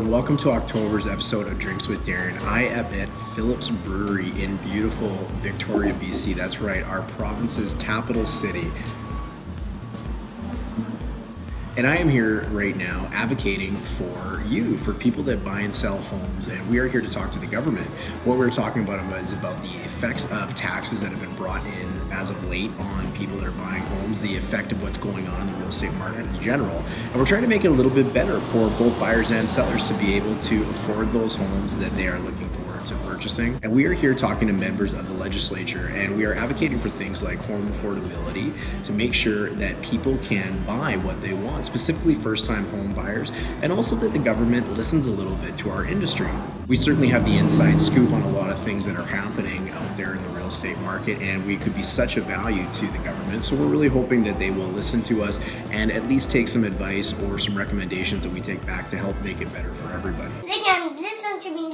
and welcome to October's episode of Drinks with Darin. I am at Phillips Brewery in beautiful Victoria, BC. That's right, our province's capital city. And I am here right now advocating for you, for people that buy and sell homes, and we are here to talk to the government. What we're talking about is about the effects of taxes that have been brought in as of late on people that are buying homes, the effect of what's going on in the real estate market in general, and we're trying to make it a little bit better for both buyers and sellers to be able to afford those homes that they are looking forward to purchasing. And we are here talking to members of the legislature, and we are advocating for things like home affordability to make sure that people can buy what they want, specifically first-time home buyers, and also that the government listens a little bit to our industry. We certainly have the inside scoop on a lot of things that are happening out there in the real estate market, and we could be such a value to the government. So we're really hoping that they will listen to us and at least take some advice or some recommendations that we take back to help make it better for everybody. Listen to me.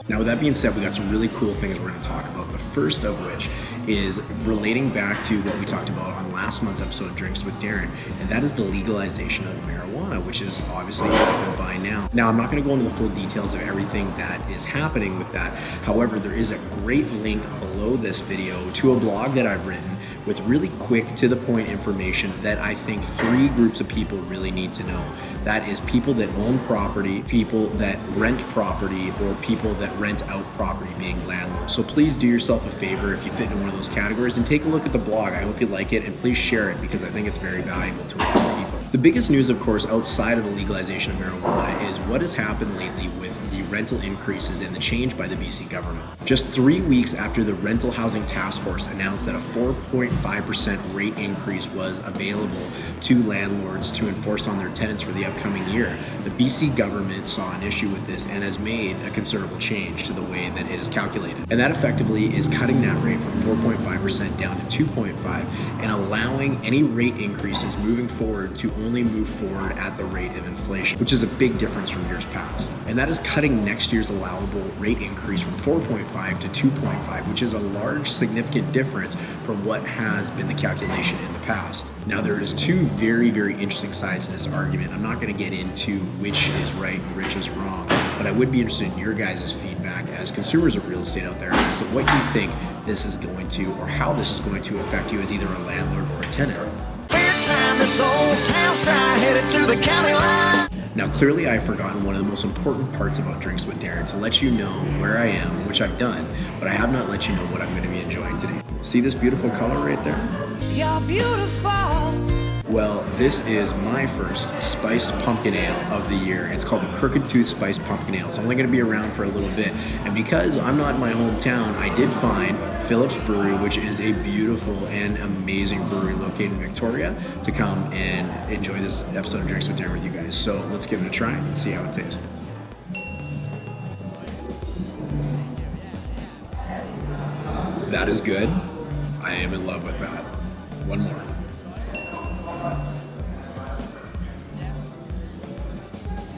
Now, with that being said, we got some really cool things we're going to talk about. The first of which is relating back to what we talked about on last month's episode of Drinks with Darin, and that is the legalization of marijuana, which is obviously happening by now. Now, I'm not going to go into the full details of everything that is happening with that. However, there is a great link below this video to a blog that I've written with really quick, to the point information that I think three groups of people really need to know. That is people that own property, people that rent property, or people that rent out property, being landlords. So please do yourself a favor if you fit in one of those categories and take a look at the blog. I hope you like it, and please share it because I think it's very valuable to a lot of people. The biggest news, of course, outside of the legalization of marijuana is what has happened lately with the rental increases and the change by the BC government. Just 3 weeks after the Rental Housing Task Force announced that a 4.5% rate increase was available to landlords to enforce on their tenants for the upcoming year, the BC government saw an issue with this and has made a considerable change to the way that it is calculated. And that effectively is cutting that rate from 4.5% down to 2.5% and allowing any rate increases moving forward to only move forward at the rate of inflation, which is a big difference from years past. And that is cutting next year's allowable rate increase from 4.5 to 2.5, which is a large, significant difference from what has been the calculation in the past. Now, there is two very, very interesting sides to this argument. I'm not going to get into which is right and which is wrong, but I would be interested in your guys' feedback as consumers of real estate out there as to what you think this is going to, or how this is going to affect you as either a landlord or a tenant. This old town's dry, headed to the county line. Now, clearly I've forgotten one of the most important parts about Drinks with Darin, to let you know where I am, which I've done, but I have not let you know what I'm going to be enjoying today. See this beautiful color right there? You're beautiful. Well, this is my first spiced pumpkin ale of the year. It's called the Crooked Tooth Spiced Pumpkin Ale. It's only going to be around for a little bit. And because I'm not in my hometown, I did find Phillips Brewery, which is a beautiful and amazing brewery located in Victoria, to come and enjoy this episode of Drinks with Darin with you guys. So let's give it a try and see how it tastes. That is good. I am in love with that. One more.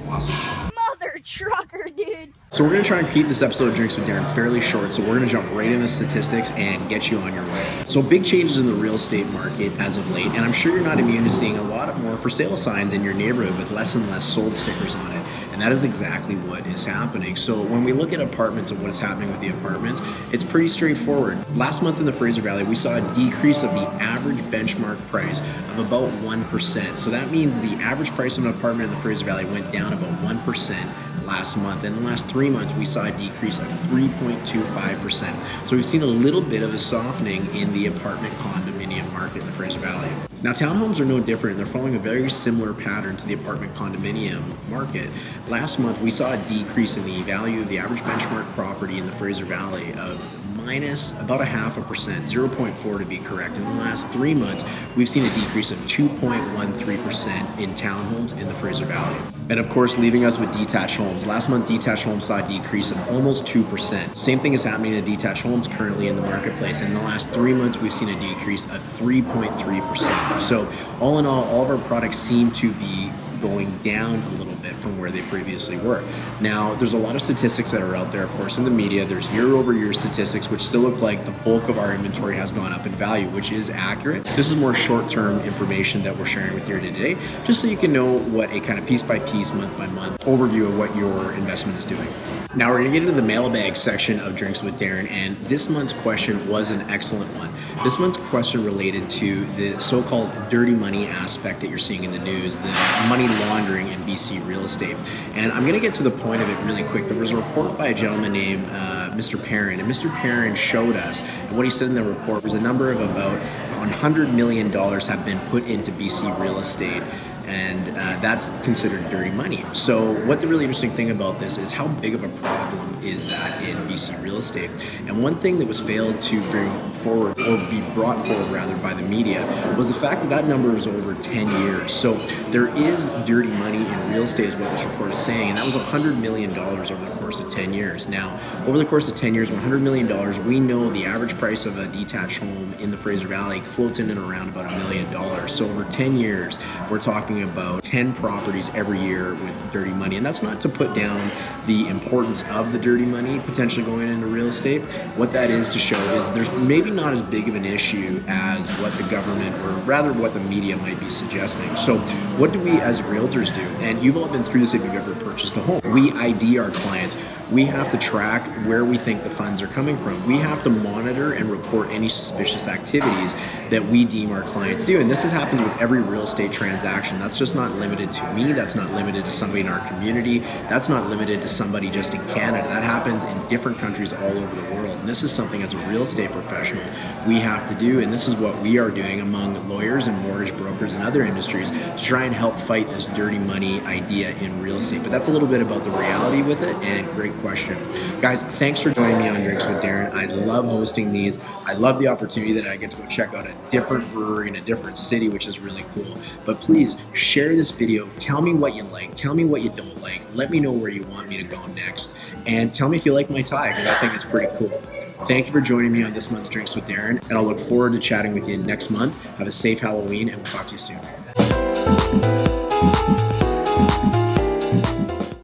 Awesome. Mother trucker, dude. So we're going to try and keep this episode of Drinks with Darin fairly short, so we're going to jump right into statistics and get you on your way. So big changes in the real estate market as of late, and I'm sure you're not immune to seeing a lot more for sale signs in your neighborhood with less and less sold stickers on it. And that is exactly what is happening. So when we look at apartments and what is happening with the apartments, it's pretty straightforward. Last month in the Fraser Valley, we saw a decrease of the average benchmark price of about 1%. So that means the average price of an apartment in the Fraser Valley went down about 1% last month. In the last 3 months, we saw a decrease of 3.25%. So we've seen a little bit of a softening in the apartment condominium market in the Fraser Valley. Now, townhomes are no different. They're following a very similar pattern to the apartment condominium market. Last month, we saw a decrease in the value of the average benchmark property in the Fraser Valley of minus about 0.5%, 0.4 to be correct. In the last 3 months, we've seen a decrease of 2.13% in townhomes in the Fraser Valley. And of course, leaving us with detached homes. Last month, detached homes saw a decrease of almost 2%. Same thing is happening to detached homes currently in the marketplace. In the last 3 months, we've seen a decrease of 3.3%. So all in all of our products seem to be going down a little bit from where they previously were. Now, there's a lot of statistics that are out there, of course, in the media. There's year-over-year statistics, which still look like the bulk of our inventory has gone up in value, which is accurate. This is more short-term information that we're sharing with you today, just so you can know what a kind of piece-by-piece, month-by-month overview of what your investment is doing. Now we're going to get into the mailbag section of Drinks with Darin, and this month's question was an excellent one. This month's question related to the so-called dirty money aspect that you're seeing in the news, the money laundering in BC real estate. And I'm going to get to the point of it really quick. There was a report by a gentleman named Mr. Perrin, and Mr. Perrin showed us, and what he said in the report was a number of about $100 million have been put into BC real estate, and that's considered dirty money. So what the really interesting thing about this is how big of a problem is that in BC real estate. And one thing that was failed to bring forward, or be brought forward rather, by the media was the fact that that number is over 10 years. So there is dirty money in real estate is what this report is saying, and that was $100 million over the course of 10 years. Now, over the course of 10 years, $100 million, we know the average price of a detached home in the Fraser Valley floats in and around about $1 million. So over 10 years, we're talking about 10 properties every year with dirty money. And that's not to put down the importance of the dirty money potentially going into real estate. What that is to show is there's maybe not as big of an issue as what the government, or rather what the media might be suggesting. So what do we as realtors do? And you've all been through this if you've ever purchased a home. We ID our clients. We have to track where we think the funds are coming from. We have to monitor and report any suspicious activities that we deem our clients do. And this happens with every real estate transaction. That's just not limited to me. That's not limited to somebody in our community. That's not limited to somebody just in Canada. That happens in different countries all over the world. And this is something as a real estate professional we have to do. And this is what we are doing among lawyers and mortgage brokers and other industries to try and help fight this dirty money idea in real estate. But that's a little bit about the reality with it, and great question. Guys, thanks for joining me on Drinks with Darin. I love hosting these. I love the opportunity that I get to go check out a different brewery in a different city, which is really cool. But please share this video. Tell me what you like. Tell me what you don't like. Let me know where you want me to go next. And tell me if you like my tie, because I think it's pretty cool. Thank you for joining me on this month's Drinks with Darin, and I'll look forward to chatting with you next month. Have a safe Halloween, and we'll talk to you soon.